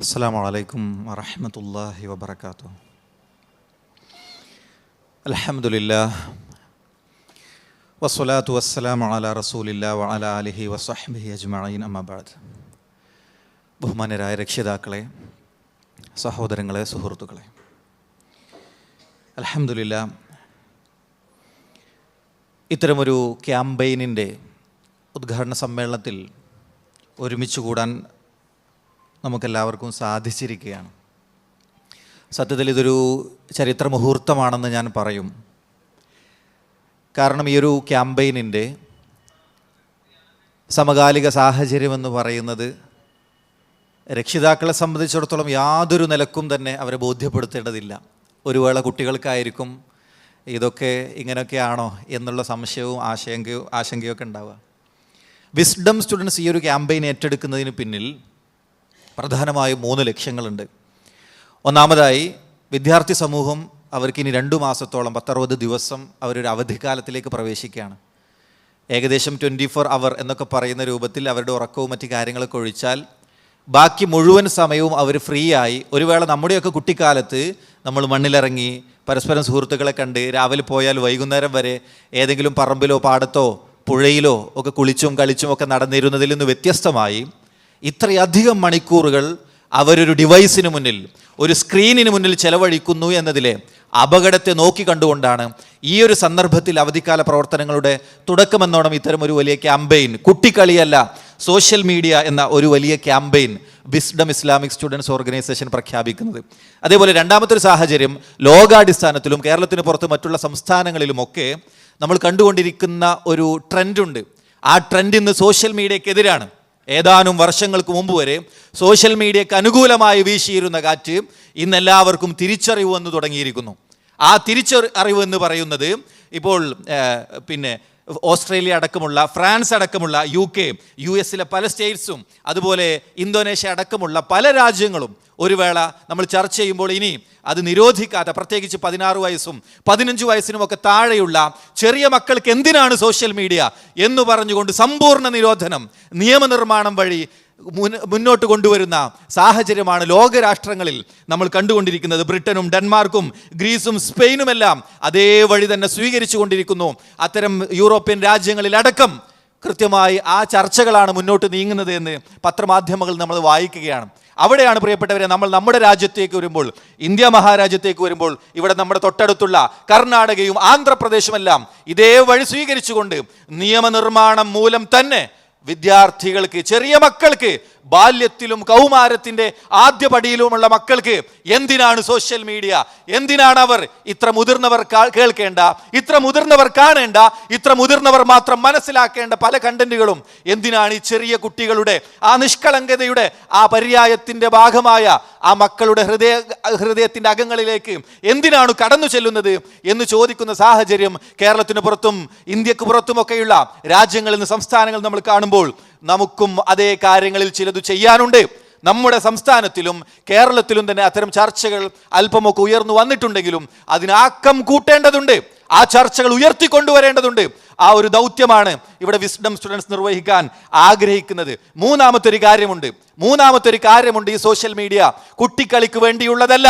അസ്സലാമു അലൈക്കും വറഹ്മത്തുള്ളാഹി വബറകാതുഹു. അൽഹംദുലില്ലാഹ് വസ്സലാത്തു വസ്സലാമു അലാ റസൂലില്ലാഹി വഅലാ ആലിഹി വസഹ്ബിഹി അജ്മഈൻ. അമ്മാ ബഅദ്. ബഹുമാന്യരായ രക്ഷിതാക്കളെ, സഹോദരങ്ങളെ, സുഹൃത്തുക്കളെ, അൽഹംദുലില്ലാഹ് ഇത്തരമൊരു ക്യാമ്പയിനിൻ്റെ ഉദ്ഘാടന സമ്മേളനത്തിൽ ഒരുമിച്ച് കൂടാൻ നമുക്കെല്ലാവർക്കും സാധിച്ചിരിക്കുകയാണ്. സത്യത്തിൽ ഇതൊരു ചരിത്ര മുഹൂർത്തമാണെന്ന് ഞാൻ പറയും. കാരണം ഈ ഒരു ക്യാമ്പയിനിൻ്റെ സമകാലിക സാഹചര്യമെന്ന് പറയുന്നത് രക്ഷിതാക്കളെ സംബന്ധിച്ചിടത്തോളം യാതൊരു നിലക്കും തന്നെ അവരെ ബോധ്യപ്പെടുത്തേണ്ടതില്ല. ഒരു വേള കുട്ടികൾക്കായിരിക്കും ഇതൊക്കെ ഇങ്ങനെയൊക്കെയാണോ എന്നുള്ള സംശയവും ആശങ്കയൊക്കെ ഉണ്ടാവുക. വിസ്ഡം സ്റ്റുഡൻസ് ഈ ഒരു ക്യാമ്പയിൻ ഏറ്റെടുക്കുന്നതിന് പിന്നിൽ പ്രധാനമായും 3 ലക്ഷ്യങ്ങളുണ്ട്. ഒന്നാമതായി, വിദ്യാർത്ഥി സമൂഹം അവർക്കിനി 2 മാസത്തോളം 10-60 ദിവസം അവരൊരു അവധിക്കാലത്തിലേക്ക് പ്രവേശിക്കുകയാണ്. ഏകദേശം 24 അവർ എന്നൊക്കെ പറയുന്ന രൂപത്തിൽ അവരുടെ ഉറക്കവും മറ്റു കാര്യങ്ങളൊക്കെ ഒഴിച്ചാൽ ബാക്കി മുഴുവൻ സമയവും അവർ ഫ്രീ ആയി. ഒരു വേള നമ്മുടെയൊക്കെ കുട്ടിക്കാലത്ത് നമ്മൾ മണ്ണിലിറങ്ങി പരസ്പരം സുഹൃത്തുക്കളെ കണ്ട് രാവിലെ പോയാൽ വൈകുന്നേരം വരെ ഏതെങ്കിലും പറമ്പിലോ പാടത്തോ പുഴയിലോ ഒക്കെ കുളിച്ചും കളിച്ചും ഒക്കെ നടന്നിരുന്നതിൽ നിന്ന് വ്യത്യസ്തമായി ഇത്രയധികം മണിക്കൂറുകൾ അവരൊരു ഡിവൈസിന് മുന്നിൽ, ഒരു സ്ക്രീനിന് മുന്നിൽ ചെലവഴിക്കുന്നു എന്നതിലെ അപകടത്തെ നോക്കിക്കണ്ടുകൊണ്ടാണ് ഈ ഒരു സന്ദർഭത്തിൽ അവധിക്കാല പ്രവർത്തനങ്ങളുടെ തുടക്കമെന്നോണം ഇത്തരം ഒരു വലിയ ക്യാമ്പയിൻ, കുട്ടിക്കളിയല്ല സോഷ്യൽ മീഡിയ എന്ന ഒരു വലിയ campaign wisdom Islamic students organisation പ്രഖ്യാപിക്കുന്നത്. അതേപോലെ രണ്ടാമത്തെ ഒരു സാഹചര്യം, ലോകാടിസ്ഥാനത്തിലും കേരളത്തിന് പുറത്ത് മറ്റുള്ള സംസ്ഥാനങ്ങളിലുമൊക്കെ നമ്മൾ കണ്ടുകൊണ്ടിരിക്കുന്ന ഒരു ട്രെൻഡുണ്ട്. ആ ട്രെൻഡ് ഇന്ന് സോഷ്യൽ മീഡിയക്കെതിരാണ്. ഏതാനും വർഷങ്ങൾക്ക് മുമ്പ് വരെ സോഷ്യൽ മീഡിയക്ക് അനുകൂലമായി വീശിയിരുന്ന കാറ്റ് ഇന്ന് എല്ലാവർക്കും തിരിച്ചറിവ് വന്നു തുടങ്ങിയിരിക്കുന്നു. ആ തിരിച്ചറിവ് എന്ന് പറയുന്നത് ഇപ്പോൾ ഓസ്ട്രേലിയ അടക്കമുള്ള, ഫ്രാൻസ് അടക്കമുള്ള, UK, US പല സ്റ്റേറ്റ്സും അതുപോലെ ഇന്തോനേഷ്യ അടക്കമുള്ള പല രാജ്യങ്ങളും ഒരു വേള നമ്മൾ ചർച്ച ചെയ്യുമ്പോൾ ഇനി അത് നിരോധിക്കാത്ത, പ്രത്യേകിച്ച് 16 വയസ്സും 15 വയസ്സിനുമൊക്കെ താഴെയുള്ള ചെറിയ മക്കൾക്ക് എന്തിനാണ് സോഷ്യൽ മീഡിയ എന്ന് പറഞ്ഞുകൊണ്ട് സമ്പൂർണ്ണ നിരോധനം നിയമനിർമ്മാണം വഴി മുന്നോട്ട് കൊണ്ടുവരുന്ന സാഹചര്യമാണ് ലോകരാഷ്ട്രങ്ങളിൽ നമ്മൾ കണ്ടുകൊണ്ടിരിക്കുന്നത്. ബ്രിട്ടനും ഡെൻമാർക്കും ഗ്രീസും സ്പെയിനുമെല്ലാം അതേ വഴി തന്നെ സ്വീകരിച്ചു കൊണ്ടിരിക്കുന്നു. അത്തരം യൂറോപ്യൻ രാജ്യങ്ങളിലടക്കം കൃത്യമായി ആ ചർച്ചകളാണ് മുന്നോട്ട് നീങ്ങുന്നത് എന്ന് പത്രമാധ്യമങ്ങൾ നമ്മൾ വായിക്കുകയാണ്. അവിടെയാണ് പ്രിയപ്പെട്ടവരെ നമ്മൾ നമ്മുടെ രാജ്യത്തേക്ക് വരുമ്പോൾ, ഇന്ത്യ മഹാരാജ്യത്തേക്ക് വരുമ്പോൾ, ഇവിടെ നമ്മുടെ തൊട്ടടുത്തുള്ള കർണാടകയും ആന്ധ്രാപ്രദേശുമെല്ലാം ഇതേ വഴി സ്വീകരിച്ചുകൊണ്ട് നിയമനിർമ്മാണം മൂലം തന്നെ വിദ്യാർത്ഥികൾക്ക്, ചെറിയ മക്കൾക്ക്, ബാല്യത്തിലും കൗമാരത്തിൻ്റെ ആദ്യ പടിയിലുമുള്ള മക്കൾക്ക് എന്തിനാണ് സോഷ്യൽ മീഡിയ, എന്തിനാണ് അവർ ഇത്ര മുതിർന്നവർ കേൾക്കേണ്ട, ഇത്ര മുതിർന്നവർ കാണേണ്ട, ഇത്ര മുതിർന്നവർ മാത്രം മനസ്സിലാക്കേണ്ട പല കണ്ടന്റുകളും എന്തിനാണ് ഈ ചെറിയ കുട്ടികളുടെ ആ നിഷ്കളങ്കതയുടെ ആ പര്യായത്തിൻ്റെ ഭാഗമായ ആ മക്കളുടെ ഹൃദയത്തിൻ്റെ അകങ്ങളിലേക്ക് എന്തിനാണ് കടന്നു ചെല്ലുന്നത് എന്ന് ചോദിക്കുന്ന സാഹചര്യം കേരളത്തിന് പുറത്തും ഇന്ത്യക്ക് പുറത്തുമൊക്കെയുള്ള രാജ്യങ്ങളിൽ നിന്ന്, സംസ്ഥാനങ്ങൾ നമ്മൾ കാണുമ്പോൾ നമുക്കും അതേ കാര്യങ്ങളിൽ ചിലത് ചെയ്യാനുണ്ട്. നമ്മുടെ സംസ്ഥാനത്തിലും കേരളത്തിലും തന്നെ അത്തരം ചർച്ചകൾ അല്പമൊക്കെ ഉയർന്നു വന്നിട്ടുണ്ടെങ്കിലും അതിനാക്കം കൂട്ടേണ്ടതുണ്ട്. ആ ചർച്ചകൾ ഉയർത്തിക്കൊണ്ടുവരേണ്ടതുണ്ട്. ആ ഒരു ദൗത്യമാണ് ഇവിടെ വിസ്ഡം സ്റ്റുഡൻസ് നിർവഹിക്കാൻ ആഗ്രഹിക്കുന്നത്. മൂന്നാമത്തെ ഒരു കാര്യമുണ്ട്. ഈ സോഷ്യൽ മീഡിയ കുട്ടിക്കളിക്ക് വേണ്ടിയുള്ളതല്ല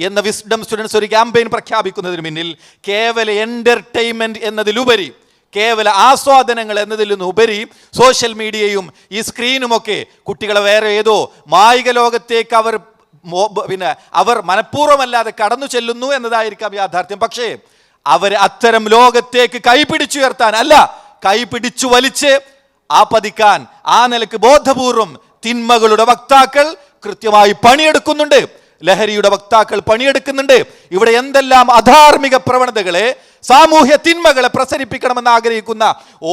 എന്ന വിസ്ഡം സ്റ്റുഡൻസ് ഒരു ക്യാമ്പയിൻ പ്രഖ്യാപിക്കുന്നതിന് പിന്നിൽ കേവല എന്റർടൈൻമെന്റ് എന്നതിലുപരി, കേവല ആസ്വാദനങ്ങൾ എന്നതിൽ നിന്നുപരി സോഷ്യൽ മീഡിയയും ഈ സ്ക്രീനുമൊക്കെ കുട്ടികളെ വേറെ ഏതോ മായിക ലോകത്തേക്ക് അവർ മനഃപൂർവ്വമല്ലാതെ കടന്നു ചെല്ലുന്നു എന്നതായിരിക്കാം യാഥാർത്ഥ്യം. പക്ഷേ അവരെ അത്തരം ലോകത്തേക്ക് കൈപിടിച്ചുയർത്താൻ അല്ല, കൈപിടിച്ചു വലിച്ച് ആപതിക്കാൻ ആ നിലക്ക് ബോധപൂർവം തിന്മകളുടെ വക്താക്കൾ കൃത്യമായി പണിയെടുക്കുന്നുണ്ട്. ലഹരിയുടെ വക്താക്കൾ പണിയെടുക്കുന്നുണ്ട്. ഇവിടെ എന്തെല്ലാം അധാർമിക പ്രവണതകളെ, സാമൂഹ്യ തിന്മകളെ പ്രസരിപ്പിക്കണമെന്ന് ആഗ്രഹിക്കുന്ന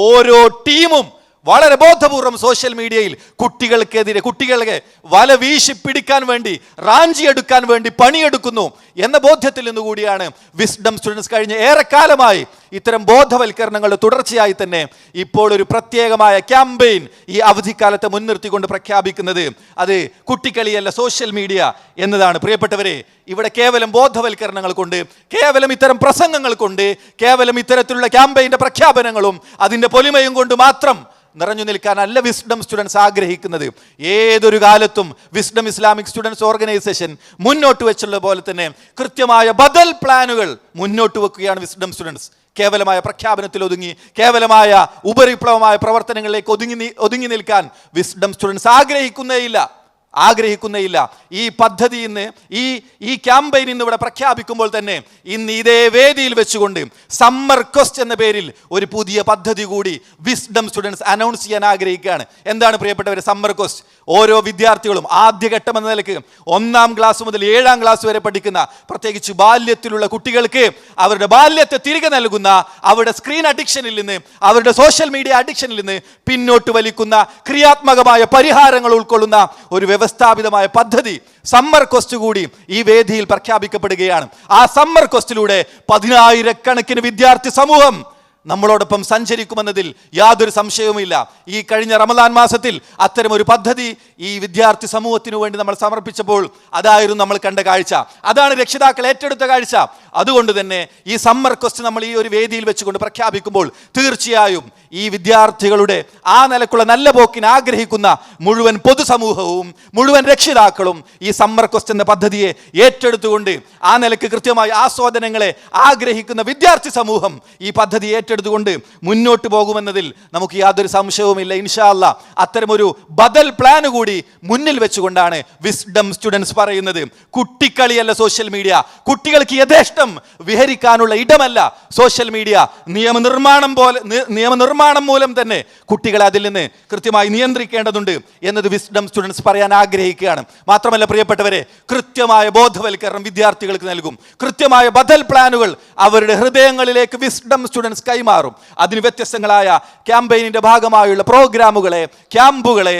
ഓരോ ടീമും വളരെ ബോധപൂർവം സോഷ്യൽ മീഡിയയിൽ കുട്ടികളെ വല വീശി പിടിക്കാൻ വേണ്ടി, റാഞ്ചിയെടുക്കാൻ വേണ്ടി പണിയെടുക്കുന്നു എന്ന ബോധ്യത്തിൽ നിന്നുകൂടിയാണ് വിസ്ഡം സ്റ്റുഡൻസ് കഴിഞ്ഞ ഏറെക്കാലമായി ഇത്തരം ബോധവൽക്കരണങ്ങളുടെ തുടർച്ചയായി തന്നെ ഇപ്പോൾ ഒരു പ്രത്യേകമായ ക്യാമ്പയിൻ ഈ അവധിക്കാലത്തെ മുൻനിർത്തിക്കൊണ്ട് പ്രഖ്യാപിക്കുന്നത്. അത് കുട്ടിക്കളിയല്ല സോഷ്യൽ മീഡിയ എന്നതാണ്. പ്രിയപ്പെട്ടവരെ, ഇവിടെ കേവലം ബോധവൽക്കരണങ്ങൾ കൊണ്ട്, കേവലം ഇത്തരം പ്രസംഗങ്ങൾ കൊണ്ട്, കേവലം ഇത്തരത്തിലുള്ള ക്യാമ്പയിൻ്റെ പ്രഖ്യാപനങ്ങളും അതിൻ്റെ പൊലിമയും കൊണ്ട് മാത്രം നിറഞ്ഞു നിൽക്കാനല്ല വിസ്ഡം സ്റ്റുഡൻസ് ആഗ്രഹിക്കുന്നത്. ഏതൊരു കാലത്തും വിസ്ഡം ഇസ്ലാമിക് സ്റ്റുഡൻസ് ഓർഗനൈസേഷൻ മുന്നോട്ട് വെച്ചുള്ള പോലെ തന്നെ കൃത്യമായ ബദൽ പ്ലാനുകൾ മുന്നോട്ട് വെക്കുകയാണ് വിസ്ഡം സ്റ്റുഡൻസ്. കേവലമായ പ്രഖ്യാപനത്തിൽ ഒതുങ്ങി, കേവലമായ ഉപരിപ്ലവമായ പ്രവർത്തനങ്ങളിലേക്ക് ഒതുങ്ങി നിൽക്കാൻ വിസ്ഡം സ്റ്റുഡൻസ് ആഗ്രഹിക്കുന്നേയില്ല. ഈ പദ്ധതി ഇന്ന് ഈ ക്യാമ്പയിൻ ഇന്ന് ഇവിടെ പ്രഖ്യാപിക്കുമ്പോൾ തന്നെ ഇന്ന് ഇതേ വേദിയിൽ വെച്ചുകൊണ്ട് സമ്മർ ക്വസ്റ്റ് എന്ന പേരിൽ ഒരു പുതിയ പദ്ധതി കൂടി വിസ്ഡം സ്റ്റുഡൻസ് അനൗൺസ് ചെയ്യാൻ ആഗ്രഹിക്കുകയാണ്. എന്താണ് പ്രിയപ്പെട്ടവരെ സമ്മർ ക്വസ്റ്റ്? ഓരോ വിദ്യാർത്ഥികളും ആദ്യഘട്ടം എന്ന നിലയ്ക്ക് 1ാം ക്ലാസ് മുതൽ 7ാം ക്ലാസ് വരെ പഠിക്കുന്ന, പ്രത്യേകിച്ച് ബാല്യത്തിലുള്ള കുട്ടികൾക്ക് അവരുടെ ബാല്യത്തെ തിരികെ നൽകുന്ന, അവരുടെ സ്ക്രീൻ അഡിക്ഷനിൽ നിന്ന്, അവരുടെ സോഷ്യൽ മീഡിയ അഡിക്ഷനിൽ നിന്ന് പിന്നോട്ട് വലിക്കുന്ന ക്രിയാത്മകമായ പരിഹാരങ്ങൾ ഉൾക്കൊള്ളുന്ന ഒരു വ്യവസ്ഥാപിതമായ പദ്ധതി സമ്മർ ക്വസ്റ്റ് കൂടി ഈ വേദിയിൽ പ്രഖ്യാപിക്കപ്പെടുകയാണ്. ആ സമ്മർ ക്വസ്റ്റിലൂടെ 10,000-കണക്കിന് വിദ്യാർത്ഥി സമൂഹം നമ്മളോടൊപ്പം സഞ്ചരിക്കുമെന്നതിൽ യാതൊരു സംശയവുമില്ല. ഈ കഴിഞ്ഞ റമദാൻ മാസത്തിൽ അത്തരം ഒരു പദ്ധതി ഈ വിദ്യാർത്ഥി സമൂഹത്തിനു വേണ്ടി നമ്മൾ സമർപ്പിച്ചപ്പോൾ അതായിരുന്നു നമ്മൾ കണ്ട കാഴ്ച. അതാണ് രക്ഷിതാക്കൾ ഏറ്റെടുത്ത കാഴ്ച. അതുകൊണ്ട് തന്നെ ഈ സമ്മർ ക്വസ്റ്റ് നമ്മൾ ഈ ഒരു വേദിയിൽ വെച്ചുകൊണ്ട് പ്രഖ്യാപിക്കുമ്പോൾ തീർച്ചയായും ഈ വിദ്യാർത്ഥികളുടെ ആ നിലക്കുള്ള നല്ല പോക്കിന് ആഗ്രഹിക്കുന്ന മുഴുവൻ പൊതുസമൂഹവും മുഴുവൻ രക്ഷിതാക്കളും ഈ സമ്മർ ക്വസ്റ്റ് എന്ന പദ്ധതിയെ ഏറ്റെടുത്തുകൊണ്ട് ആ നിലക്ക് കൃത്യമായ ആസ്വാദനങ്ങളെ ആഗ്രഹിക്കുന്ന വിദ്യാർത്ഥി സമൂഹം ഈ പദ്ധതി ഏറ്റെടുത്തുകൊണ്ട് മുന്നോട്ട് പോകുമെന്നതിൽ നമുക്ക് യാതൊരു സംശയവുമില്ല. ഇൻഷാ അല്ലാഹ് അത്തരമൊരു ബദൽ പ്ലാൻ കൂടി മുന്നിൽ വെച്ചുകൊണ്ടാണ് വിസ്ഡം സ്റ്റുഡൻസ് പറയുന്നത്. കുട്ടിക്കളിയല്ല സോഷ്യൽ മീഡിയ, കുട്ടികൾക്ക് യഥേഷ്ടം വിഹരിക്കാനുള്ള ഇടമല്ല സോഷ്യൽ മീഡിയ. നിയമനിർമ്മാണം മൂലം തന്നെ കുട്ടികളെ അതിൽ നിന്ന് കൃത്യമായി നിയന്ത്രിക്കേണ്ടതുണ്ട് എന്നത് വിസ്ഡം സ്റ്റുഡൻസ് പറയാൻ ആഗ്രഹിക്കുകയാണ്. മാത്രമല്ല പ്രിയപ്പെട്ടവരെ, കൃത്യമായ ബോധവൽക്കരണം വിദ്യാർത്ഥികൾക്ക് നൽകും. കൃത്യമായ ബദൽ പ്ലാനുകൾ അവരുടെ ഹൃദയങ്ങളിലേക്ക് വിസ്ഡം സ്റ്റുഡൻസ് കൈമാറും. അതിന് വ്യത്യസ്തങ്ങളായ ക്യാമ്പയിനിന്റെ ഭാഗമായുള്ള പ്രോഗ്രാമുകളെ, ക്യാമ്പുകളെ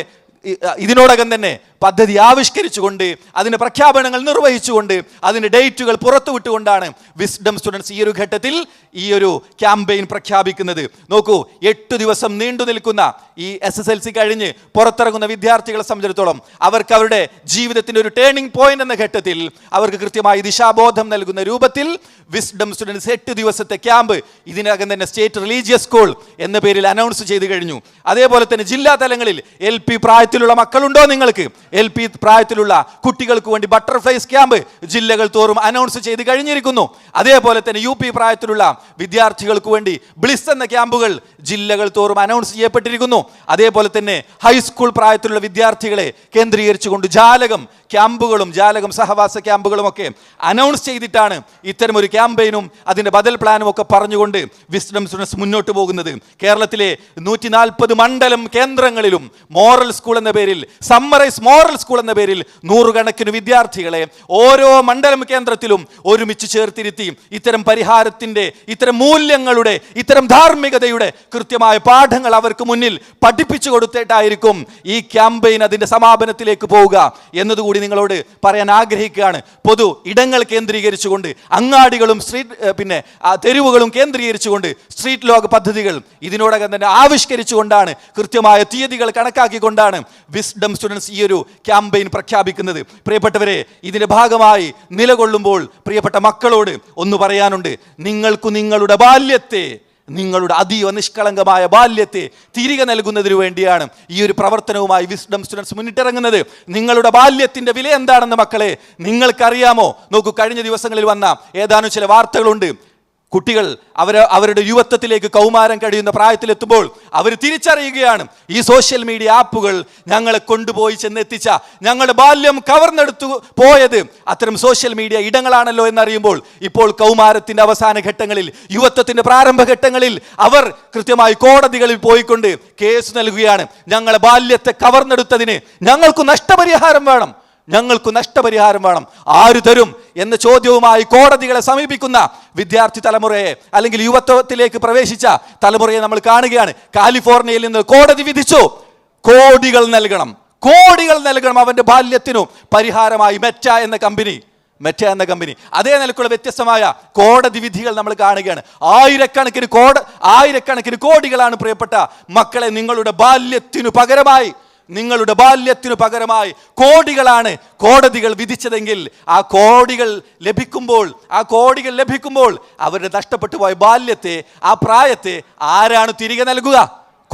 ഇതിനോടകം തന്നെ പദ്ധതി ആവിഷ്കരിച്ചുകൊണ്ട് അതിൻ്റെ പ്രഖ്യാപനങ്ങൾ നിർവഹിച്ചുകൊണ്ട് അതിൻ്റെ ഡേറ്റുകൾ പുറത്തുവിട്ടുകൊണ്ടാണ് വിസ്ഡം സ്റ്റുഡൻസ് ഈ ഒരു ഘട്ടത്തിൽ ഈ ഒരു ക്യാമ്പയിൻ പ്രഖ്യാപിക്കുന്നത്. നോക്കൂ, 8 ദിവസം നീണ്ടു നിൽക്കുന്ന ഈ SSLC കഴിഞ്ഞ് പുറത്തിറങ്ങുന്ന വിദ്യാർത്ഥികളെ സംബന്ധിച്ചിടത്തോളം അവർക്ക് അവരുടെ ജീവിതത്തിൻ്റെ ഒരു ടേണിംഗ് പോയിന്റ് എന്ന ഘട്ടത്തിൽ അവർക്ക് കൃത്യമായി ദിശാബോധം നൽകുന്ന രൂപത്തിൽ വിസ്ഡം സ്റ്റുഡൻസ് 8 ദിവസത്തെ ക്യാമ്പ് ഇതിനകം തന്നെ സ്റ്റേറ്റ് റിലീജിയസ് സ്കൂൾ എന്ന പേരിൽ അനൗൺസ് ചെയ്ത് കഴിഞ്ഞു. അതേപോലെ തന്നെ ജില്ലാ തലങ്ങളിൽ LP പ്രായത്തിലുള്ള മക്കളുണ്ടോ നിങ്ങൾക്ക്? LP പ്രായത്തിലുള്ള കുട്ടികൾക്ക് വേണ്ടി ബട്ടർഫ്ലൈസ് ക്യാമ്പ് ജില്ലകൾ തോറും അനൗൺസ് ചെയ്ത് കഴിഞ്ഞിരിക്കുന്നു. അതേപോലെ തന്നെ UP പ്രായത്തിലുള്ള വിദ്യാർത്ഥികൾക്ക് വേണ്ടി ബ്ലിസ് എന്ന ക്യാമ്പുകൾ ജില്ലകൾ തോറും അനൗൺസ് ചെയ്യപ്പെട്ടിരിക്കുന്നു. അതേപോലെ തന്നെ ഹൈസ്കൂൾ പ്രായത്തിലുള്ള വിദ്യാർത്ഥികളെ കേന്ദ്രീകരിച്ചുകൊണ്ട് ജാലകം സഹവാസ ക്യാമ്പുകളും ഒക്കെ അനൗൺസ് ചെയ്തിട്ടാണ് ഇത്തരമൊരു ക്യാമ്പയിനും അതിൻ്റെ ബദൽ പ്ലാനും ഒക്കെ പറഞ്ഞുകൊണ്ട് വിസ്ഡം സ്റ്റുഡൻസ് മുന്നോട്ട് പോകുന്നത്. കേരളത്തിലെ 140 മണ്ഡലം കേന്ദ്രങ്ങളിലും മോറൽ സ്കൂൾ എന്ന പേരിൽ, സമ്മറൈസ് മോറൽ സ്കൂൾ എന്ന പേരിൽ 100 കണക്കിന് വിദ്യാർത്ഥികളെ ഓരോ മണ്ഡലം കേന്ദ്രത്തിലും ഒരുമിച്ച് ചേർത്തിരുത്തി ഇത്തരം പരിഹാരത്തിൻ്റെ, ഇത്തരം മൂല്യങ്ങളുടെ, ഇത്തരം ധാർമ്മികതയുടെ കൃത്യമായ പാഠങ്ങൾ അവർക്ക് മുന്നിൽ പഠിപ്പിച്ചു കൊടുത്തിട്ടായിരിക്കും ഈ ക്യാമ്പയിൻ അതിൻ്റെ സമാപനത്തിലേക്ക് പോവുക എന്നതുകൂടി നിങ്ങളോട് പറയാൻ ആഗ്രഹിക്കുകയാണ്. പൊതു ഇടങ്ങൾ കേന്ദ്രീകരിച്ചുകൊണ്ട്, അങ്ങാടികളും തെരുവുകളും കേന്ദ്രീകരിച്ചുകൊണ്ട് സ്ട്രീറ്റ് ലോഗ് പദ്ധതികൾ ഇതിനോടകം തന്നെ ആവിഷ്കരിച്ചുകൊണ്ടാണ്, കൃത്യമായ തീയതികൾ കണക്കാക്കിക്കൊണ്ടാണ് വിസ്ഡം സ്റ്റുഡൻസ് ഈ ഒരു ക്യാമ്പയിൻ പ്രഖ്യാപിക്കുന്നത്. പ്രിയപ്പെട്ടവരെ, ഇതിന്റെ ഭാഗമായി നിലകൊള്ളുമ്പോൾ പ്രിയപ്പെട്ട മക്കളോട് ഒന്ന് പറയാനുണ്ട്. നിങ്ങൾക്ക് നിങ്ങളുടെ ബാല്യത്തെ, നിങ്ങളുടെ അതീവ നിഷ്കളങ്കമായ ബാല്യത്തെ തിരികെ നൽകുന്നതിന് വേണ്ടിയാണ് ഈ ഒരു പ്രവർത്തനവുമായി വിസ്ഡം സ്റ്റുഡൻസ് മുന്നിട്ടിറങ്ങുന്നത്. നിങ്ങളുടെ ബാല്യത്തിന്റെ വില എന്താണെന്ന് മക്കളെ നിങ്ങൾക്കറിയാമോ? നോക്കൂ, കഴിഞ്ഞ ദിവസങ്ങളിൽ വന്ന ഏതാനും ചില വാർത്തകളുണ്ട്. കുട്ടികൾ അവരുടെ യുവത്വത്തിലേക്ക് കൗമാരം കഴിയുന്ന പ്രായത്തിലെത്തുമ്പോൾ അവർ തിരിച്ചറിയുകയാണ്, ഈ സോഷ്യൽ മീഡിയ ആപ്പുകൾ ഞങ്ങളെ കൊണ്ടുപോയി ചെന്നെത്തിച്ച, ഞങ്ങളുടെ ബാല്യം കവർന്നെടുത്തു പോയത് അത്തരം സോഷ്യൽ മീഡിയ ഇടങ്ങളാണല്ലോ എന്നറിയുമ്പോൾ ഇപ്പോൾ കൗമാരത്തിന്റെ അവസാന ഘട്ടങ്ങളിൽ, യുവത്വത്തിന്റെ പ്രാരംഭഘട്ടങ്ങളിൽ അവർ കൃത്യമായി കോടതികളിൽ പോയിക്കൊണ്ട് കേസ് നൽകുകയാണ്. ഞങ്ങളെ ബാല്യത്തെ കവർന്നെടുത്തതിന് ഞങ്ങൾക്ക് നഷ്ടപരിഹാരം വേണം. ആര് തരും എന്ന ചോദ്യവുമായി കോടതികളെ സമീപിക്കുന്ന വിദ്യാർത്ഥി തലമുറയെ, അല്ലെങ്കിൽ യുവത്വത്തിലേക്ക് പ്രവേശിച്ച തലമുറയെ നമ്മൾ കാണുകയാണ്. കാലിഫോർണിയയിൽ നിന്ന് കോടതി വിധിച്ചു, കോടികൾ നൽകണം അവന്റെ ബാല്യത്തിനു പരിഹാരമായി മെറ്റ എന്ന കമ്പനി. അതേ നിലക്കുള്ള വ്യത്യസ്തമായ കോടതി വിധികൾ നമ്മൾ കാണുകയാണ്. ആയിരക്കണക്കിന് കോടികളാണ് പ്രിയപ്പെട്ട മക്കളെ നിങ്ങളുടെ ബാല്യത്തിനു പകരമായി കോടികളാണ് കോടതികൾ വിധിച്ചതെങ്കിൽ ആ കോടികൾ ലഭിക്കുമ്പോൾ അവരുടെ നഷ്ടപ്പെട്ടു പോയ ബാല്യത്തെ, ആ പ്രായത്തെ ആരാണ് തിരികെ നൽകുക?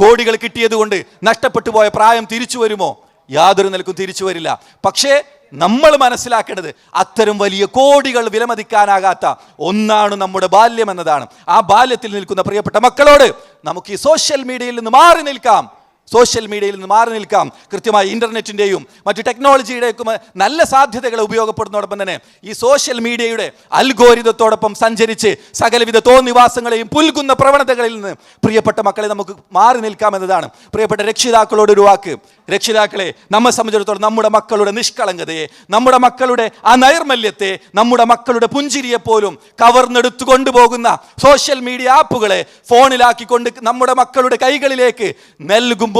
കോടികൾ കിട്ടിയതുകൊണ്ട് നഷ്ടപ്പെട്ടു പോയ പ്രായം തിരിച്ചു വരുമോ? യാതൊരു നിലക്കും തിരിച്ചു വരില്ല. പക്ഷേ നമ്മൾ മനസ്സിലാക്കേണ്ടത് അത്തരം വലിയ കോടികൾ വിലമതിക്കാനാകാത്ത ഒന്നാണ് നമ്മുടെ ബാല്യം എന്നതാണ്. ആ ബാല്യത്തിൽ നിൽക്കുന്ന പ്രിയപ്പെട്ട മക്കളോട് നമുക്ക് ഈ സോഷ്യൽ മീഡിയയിൽ നിന്ന് മാറി നിൽക്കാം. കൃത്യമായി ഇന്റർനെറ്റിന്റെയും മറ്റു ടെക്നോളജിയുടെയും നല്ല സാധ്യതകളെ ഉപയോഗപ്പെടുന്നതോടൊപ്പം തന്നെ ഈ സോഷ്യൽ മീഡിയയുടെ അൽഗോരിതത്തോടൊപ്പം സഞ്ചരിച്ച് സകലവിധ തോന്നിവാസങ്ങളെയും പുൽകുന്ന പ്രവണതകളിൽ നിന്ന് പ്രിയപ്പെട്ട മക്കളെ നമുക്ക് മാറി നിൽക്കാമെന്നതാണ്. പ്രിയപ്പെട്ട രക്ഷിതാക്കളോട് ഒരു വാക്ക്. രക്ഷിതാക്കളെ, നമ്മെ സംബന്ധിച്ചിടത്തോളം നമ്മുടെ മക്കളുടെ നിഷ്കളങ്കതയെ, നമ്മുടെ മക്കളുടെ ആ നൈർമല്യത്തെ, നമ്മുടെ മക്കളുടെ പുഞ്ചിരിയെ പോലും കവർന്നെടുത്തു കൊണ്ടുപോകുന്ന സോഷ്യൽ മീഡിയ ആപ്പുകളെ ഫോണിലാക്കിക്കൊണ്ട് നമ്മുടെ മക്കളുടെ കൈകളിലേക്ക് നൽകുമ്പോൾ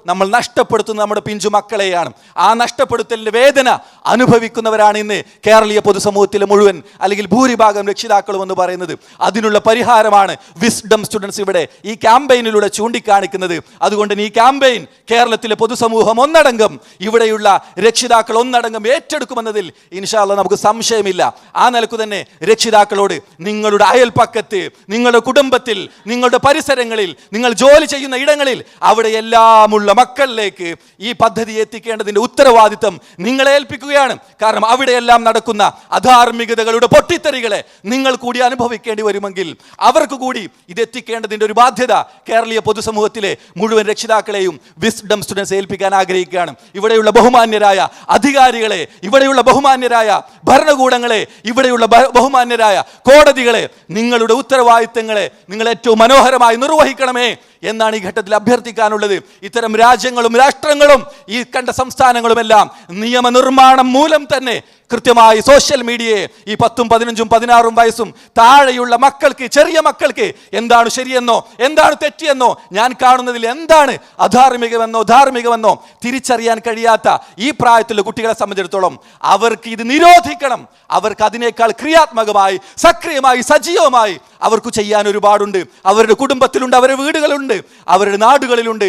നമ്മൾ നഷ്ടപ്പെടുത്തുന്ന നമ്മുടെ പിഞ്ചു മക്കളെയാണ്. ആ നഷ്ടപ്പെടുത്തലിന്റെ വേദന അനുഭവിക്കുന്നവരാണ് ഇന്ന് കേരളീയ പൊതുസമൂഹത്തിലെ മുഴുവൻ അല്ലെങ്കിൽ ഭൂരിഭാഗം രക്ഷിതാക്കളും എന്ന് പറയുന്നത്. അതിനുള്ള പരിഹാരമാണ് വിസ്ഡം സ്റ്റുഡൻസ് ഇവിടെ ഈ ക്യാമ്പയിനിലൂടെ ചൂണ്ടിക്കാണിക്കുന്നത്. അതുകൊണ്ട് ഈ ക്യാമ്പയിൻ കേരളത്തിലെ പൊതുസമൂഹം ഒന്നടങ്കം, ഇവിടെയുള്ള രക്ഷിതാക്കൾ ഒന്നടങ്കം ഏറ്റെടുക്കുമെന്നതിൽ ഇൻഷാ അല്ലാഹ് നമുക്ക് സംശയമില്ല. ആ നിലക്ക് തന്നെ രക്ഷിതാക്കളോട് നിങ്ങളുടെ അയൽപ്പക്കത്ത്, നിങ്ങളുടെ കുടുംബത്തിൽ, നിങ്ങളുടെ പരിസരങ്ങളിൽ, നിങ്ങൾ ജോലി ചെയ്യുന്ന ഇടങ്ങളിൽ അവിടെയെല്ലാമുള്ള മക്കളിലേക്ക് ഈ പദ്ധതി എത്തിക്കേണ്ടതിന്റെ ഉത്തരവാദിത്തം നിങ്ങളെ ഏൽപ്പിക്കുകയാണ്. കാരണം അവിടെയെല്ലാം നടക്കുന്ന അധാർമികതകളുടെ പൊട്ടിത്തെറികളെ നിങ്ങൾ കൂടി അനുഭവിക്കേണ്ടി വരുമെങ്കിൽ അവർക്ക് കൂടി ഇത് എത്തിക്കേണ്ടതിന്റെ ഒരു ബാധ്യത കേരളീയ പൊതുസമൂഹത്തിലെ മുഴുവൻ രക്ഷിതാക്കളെയും വിസ്ഡം സ്റ്റുഡൻസ് ഏൽപ്പിക്കാൻ ആഗ്രഹിക്കുകയാണ്. ഇവിടെയുള്ള ബഹുമാന്യരായ അധികാരികളെ, ഇവിടെയുള്ള ബഹുമാന്യരായ ഭരണകൂടങ്ങളെ, ഇവിടെയുള്ള ബഹുമാന്യരായ കോടതികളെ, നിങ്ങളുടെ ഉത്തരവാദിത്തങ്ങളെ നിങ്ങൾ ഏറ്റവും മനോഹരമായി നിർവഹിക്കണമേ എന്നാണ് ഈ ഘട്ടത്തിൽ അഭ്യർത്ഥിക്കാനുള്ളത്. ഇത്തരം രാജ്യങ്ങളും രാഷ്ട്രങ്ങളും ഈ കണ്ട സംസ്ഥാനങ്ങളുമെല്ലാം നിയമനിർമ്മാണം മൂലം തന്നെ കൃത്യമായി സോഷ്യൽ മീഡിയയെ ഈ 10, 15, 16 വയസ്സും താഴെയുള്ള മക്കൾക്ക്, ചെറിയ മക്കൾക്ക് എന്താണ് ശരിയെന്നോ എന്താണ് തെറ്റിയെന്നോ, ഞാൻ കാണുന്നതിൽ എന്താണ് അധാർമികമെന്നോ ധാർമ്മികമെന്നോ തിരിച്ചറിയാൻ കഴിയാത്ത ഈ പ്രായത്തിലുള്ള കുട്ടികളെ സംബന്ധിച്ചിടത്തോളം അവർക്ക് ഇത് നിരോധിക്കണം. അവർക്ക് അതിനേക്കാൾ ക്രിയാത്മകമായി, സക്രിയമായി, സജീവമായി അവർക്ക് ചെയ്യാൻ ഒരുപാടുണ്ട്. അവരുടെ കുടുംബത്തിലുണ്ട്, അവരുടെ വീടുകളുണ്ട്, അവരുടെ നാടുകളിലുണ്ട്,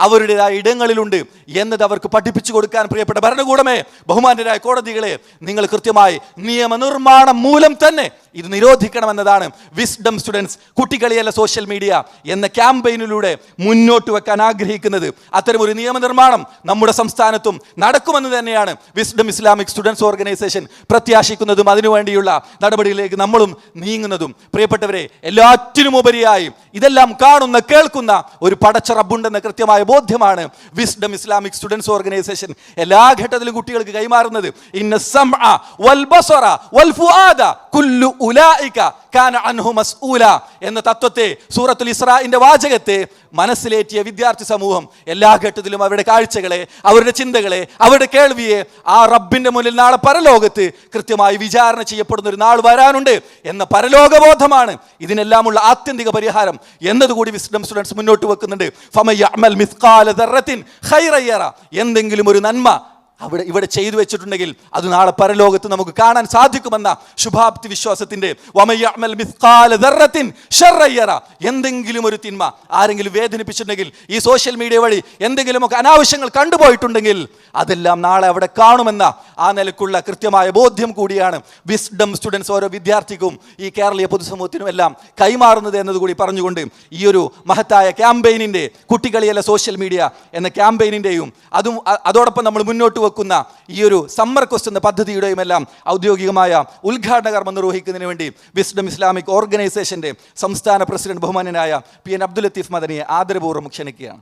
അവരുടേതായ ഇടങ്ങളിലുണ്ട് എന്നത് അവർക്ക് പഠിപ്പിച്ചു കൊടുക്കാൻ പ്രിയപ്പെട്ട ഭരണകൂടമേ, ബഹുമാന്യരായ കോടതികളെ, നിങ്ങൾ കൃത്യമായി നിയമനിർമ്മാണം മൂലം തന്നെ ഇത് നിരോധിക്കണമെന്നതാണ് വിസ്ഡം സ്റ്റുഡൻസ് കുട്ടികളിയല്ല സോഷ്യൽ മീഡിയ എന്ന ക്യാമ്പയിനിലൂടെ മുന്നോട്ട് വെക്കാൻ ആഗ്രഹിക്കുന്നത്. അത്തരം ഒരു നിയമനിർമ്മാണം നമ്മുടെ സംസ്ഥാനത്തും നടക്കുമെന്ന് തന്നെയാണ് വിസ്ഡം ഇസ്ലാമിക് സ്റ്റുഡൻസ് ഓർഗനൈസേഷൻ പ്രത്യാശിക്കുന്നതും അതിനുവേണ്ടിയുള്ള നടപടിയിലേക്ക് നമ്മളും നീങ്ങുന്നതും. പ്രിയപ്പെട്ടവരെ, എല്ലാറ്റിനുമുപരിയായി ഇതെല്ലാം കാണുന്ന, കേൾക്കുന്ന ഒരു പടച്ച റബ്ബുണ്ടെന്ന കൃത്യമായ ബോധ്യമാണ് വിസ്ഡം ഇസ്ലാമിക് സ്റ്റുഡൻസ് ഓർഗനൈസേഷൻ എല്ലാ ഘട്ടത്തിലും കുട്ടികൾക്ക് കൈമാറുന്നത്. ഇന്ന സമഅ വൽ ബസറ വൽ ഫുആദ കുല്ലു ഉലൈക കാന അൻഹു മസ്ഊല എന്ന തത്വത്തെ, സൂറത്തുൽ ഇസ്രാഇന്റെ വാചകത്തെ മനസ്സിലേറ്റിയ വിദ്യാർത്ഥി സമൂഹം എല്ലാ ഘട്ടത്തിലും അവരുടെ കാഴ്ചകളെ, അവരുടെ ചിന്തകളെ, അവരുടെ കേൾവിയെ ആ റബ്ബിന്റെ മുന്നിൽ നാളെ പരലോകത്ത് കൃത്യമായി വിചാരണ ചെയ്യപ്പെടുന്ന ഒരു നാൾ വരാനുണ്ട് എന്ന പരലോകബോധമാണ് ഇതിനെല്ലാമുള്ള ആത്യന്തിക പരിഹാരം എന്നതുകൂടി വിസ്ഡം സ്റ്റുഡൻസ് മുന്നോട്ട് വെക്കുന്നുണ്ട്. ഫമയഅമൽ മിസ്ഖാല ദർറത്തിൻ ഖൈറൻ യറ, എന്തെങ്കിലും ഒരു നന്മ ഇവിടെ ചെയ്തു വെച്ചിട്ടുണ്ടെങ്കിൽ അത് നാളെ പരലോകത്ത് നമുക്ക് കാണാൻ സാധിക്കുമെന്ന ശുഭാപ്തി വിശ്വാസത്തിന്റെ വമയഅമൽ മിസ്ഖാല ദർറത്തിൻ ശർറൻ യറ, എന്തെങ്കിലും ഒരു തിന്മ ആരെങ്കിലും വേദനിപ്പിച്ചിട്ടുണ്ടെങ്കിൽ, ഈ സോഷ്യൽ മീഡിയ വഴി എന്തെങ്കിലുമൊക്കെ അനാവശ്യങ്ങൾ കണ്ടുപോയിട്ടുണ്ടെങ്കിൽ അതെല്ലാം നാളെ അവിടെ കാണുമെന്ന ആ നിലക്കുള്ള കൃത്യമായ ബോധ്യം കൂടിയാണ് വിസ്ഡം സ്റ്റുഡൻസ് ഓരോ വിദ്യാർത്ഥിക്കും ഈ കേരളീയ പൊതുസമൂഹത്തിനും എല്ലാം കൈമാറുന്നത് എന്നതുകൂടി പറഞ്ഞുകൊണ്ട് ഈ ഒരു മഹത്തായ ക്യാമ്പയിനിന്റെ, കുട്ടികളിയല്ല സോഷ്യൽ മീഡിയ എന്ന ക്യാമ്പയിനിന്റെയും അതോടൊപ്പം നമ്മൾ മുന്നോട്ട് വെക്കുന്ന ഈ ഒരു സമ്മർ ക്വസ്റ്റ് എന്ന പദ്ധതിയുടെയും എല്ലാം ഔദ്യോഗികമായ ഉദ്ഘാടന കർമ്മം നിർവഹിക്കുന്നതിന് വേണ്ടി വിസ്ഡം ഇസ്ലാമിക് ഓർഗനൈസേഷന്റെ സംസ്ഥാന പ്രസിഡന്റ് ബഹുമാന്യനായ PN അബ്ദുൽ ലത്തീഫ് മദനിയെ ആദരപൂർവ്വം ക്ഷണിക്കുകയാണ്.